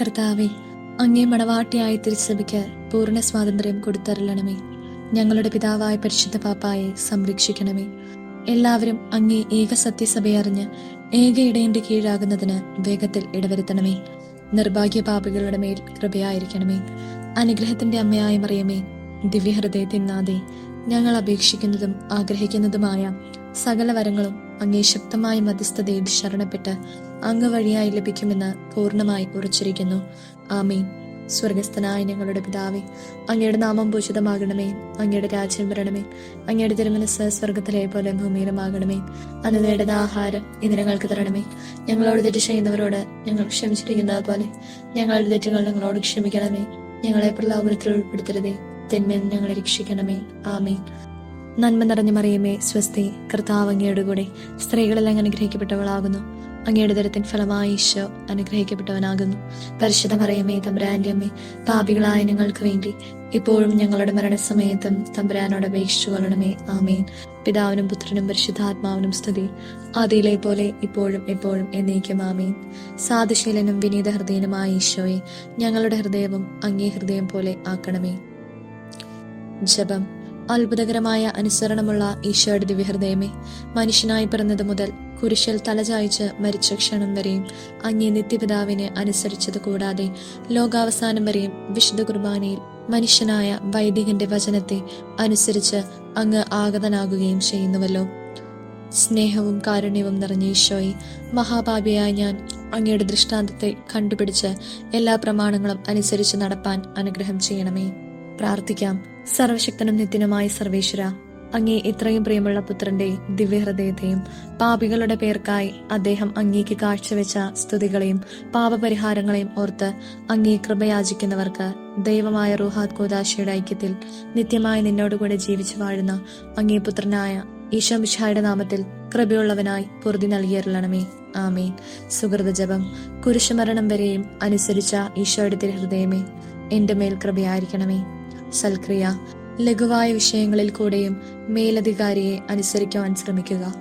കർത്താവെ, അങ്ങേ മണവാട്ടിയായ തിരുസഭയ്ക്ക് പൂർണ്ണ സ്വാതന്ത്ര്യം കൊടുത്തരുളണമേ. ഞങ്ങളുടെ പിതാവായ പരിശുദ്ധ പാപ്പായെ സംരക്ഷിക്കണമേ. എല്ലാവരും അങ്ങേ ഏക സത്യസഭയെ അറിഞ്ഞ് ഏക ഇടയന്റെ കീഴാകുന്നതിന് വേഗത്തിൽ ഇടവരുത്തണമേ. നിർഭാഗ്യ പാപികളുടെ മേൽ കൃപയായിരിക്കണമേ. അനുഗ്രഹത്തിന്റെ അമ്മയായ മറിയമേ, ദിവ്യഹൃദയത്തിനാഥേ, ഞങ്ങൾ അപേക്ഷിക്കുന്നതും ആഗ്രഹിക്കുന്നതുമായ സകല വരങ്ങളും അങ്ങേ ശക്തമായ മധ്യസ്ഥതയിൽ ശരണപ്പെട്ട് അങ്ങ് വഴിയായി ലഭിക്കുമെന്ന് പൂർണ്ണമായി ഉറച്ചിരിക്കുന്നു. ആമീൻ. സ്വർഗസ്ഥനായ ഞങ്ങളുടെ പിതാവേ, അങ്ങയുടെ നാമം പൂജിതമാകണമേ. അങ്ങയുടെ രാജ്യം വരണമേ. അങ്ങയുടെ തിരുമനസ്സ് സ്വർഗത്തിലെ പോലെ ഭൂമിയിലുമാകണമേ. അന്ന് നേടുന്ന ആഹാരം ഇന്ന് ഞങ്ങൾക്ക് തരണമേ. ഞങ്ങളോട് തെറ്റ് ചെയ്യുന്നവരോട് ഞങ്ങൾ ക്ഷമിച്ചിരിക്കുന്നത് പോലെ ഞങ്ങളുടെ തെറ്റുകൾ ഞങ്ങളോട് ക്ഷമിക്കണമേ. ഞങ്ങളെ പ്രലോഭനത്തിൽ ഉൾപ്പെടുത്തരുതേ, തിന്മയിൽ ഞങ്ങളെ രക്ഷിക്കണമേ. ആമീൻ. നന്മ നിറഞ്ഞ മറിയമേ, സ്വസ്തി, കർത്താവ് അങ്ങയുടെ കൂടെ സ്ത്രീകളെല്ലാം അനുഗ്രഹിക്കപ്പെട്ടവളാകുന്നു. അങ്ങയുടെ ദരത്തിൻ ഫലമായി ഈശോ അനുഗ്രഹിക്കപ്പെട്ടവനാകുന്നു. പരിശുദ്ധ മറിയമേ, തമ്പുരാന്റെ അമ്മേ, പാപികളായ ഞങ്ങൾക്ക് വേണ്ടി ഇപ്പോഴും ഞങ്ങളുടെ മരണസമയത്തും തമ്പുരാനോട് അപേക്ഷിച്ചു കൊള്ളണമേ. ആമേൻ. പിതാവിനും പുത്രനും പരിശുദ്ധാത്മാവിനും സ്തുതി, ആദിയിലെ പോലെ ഇപ്പോഴും എപ്പോഴും എന്നേക്കും. ആമേൻ. സാധുശീലനും വിനീത ഹൃദയനുമായ ഈശോയെ, ഞങ്ങളുടെ ഹൃദയവും അങ്ങേ ഹൃദയം പോലെ ആക്കണമേ. ജപം. അത്ഭുതകരമായ അനുസരണമുള്ള ഈശോയുടെ ദിവ്യഹൃദയമേ, മനുഷ്യനായി പിറന്നത് മുതൽ കുരിശിൽ തലചായ്ച്ച് മരിച്ച ക്ഷണം വരെയും അങ്ങേ നിത്യപിതാവിനെ അനുസരിച്ചത് കൂടാതെ ലോകാവസാനം വരെയും വിശുദ്ധ കുർബാനയിൽ മനുഷ്യനായ വൈദികന്റെ വചനത്തെ അനുസരിച്ച് അങ്ങ് ആഗതനാകുകയും ചെയ്യുന്നുവല്ലോ. സ്നേഹവും കാരുണ്യവും നിറഞ്ഞ ഈശോയെ, മഹാപാപിയായ ഞാൻ അങ്ങയുടെ ദൃഷ്ടാന്തത്തെ കണ്ടുപിടിച്ച് എല്ലാ പ്രമാണങ്ങളും അനുസരിച്ച് നടപ്പാൻ അനുഗ്രഹം ചെയ്യണമേ. പ്രാർത്ഥിക്കാം. സർവശക്തനും നിത്യനുമായ സർവേശ്വര, അങ്ങേ ഇത്രയും പ്രിയമുള്ള പുത്രന്റെ ദിവ്യഹൃദയത്തെയും പാപികളുടെ പേർക്കായി അദ്ദേഹം അങ്ങേക്ക് കാഴ്ചവെച്ച സ്തുതികളെയും പാപപരിഹാരങ്ങളെയും ഓർത്ത് അങ്ങേ കൃപയാചിക്കുന്നവർക്ക് ദൈവമായ റൂഹാത് കൂദാശയുടെ ഐക്യത്തിൽ നിത്യമായി നിന്നോടുകൂടെ ജീവിച്ചു വാഴുന്ന അങ്ങേ പുത്രനായ ഈശോ മിശിഹായുടെ നാമത്തിൽ കൃപയുള്ളവനായി പൊറുതി നൽകിയരുളണമേ. ആമേൻ. സുഹൃത ജപം. കുരിശുമരണം വരെയും അനുസരിച്ച ഈശോയുടെ തിരുഹൃദയമേ, എന്റെ മേൽ കൃപയായിരിക്കണമേ. സൽക്രിയ. ലഘുവായ വിഷയങ്ങളിൽ കൂടെയും മേലധികാരിയെ അനുസരിക്കുവാൻ ശ്രമിക്കുക.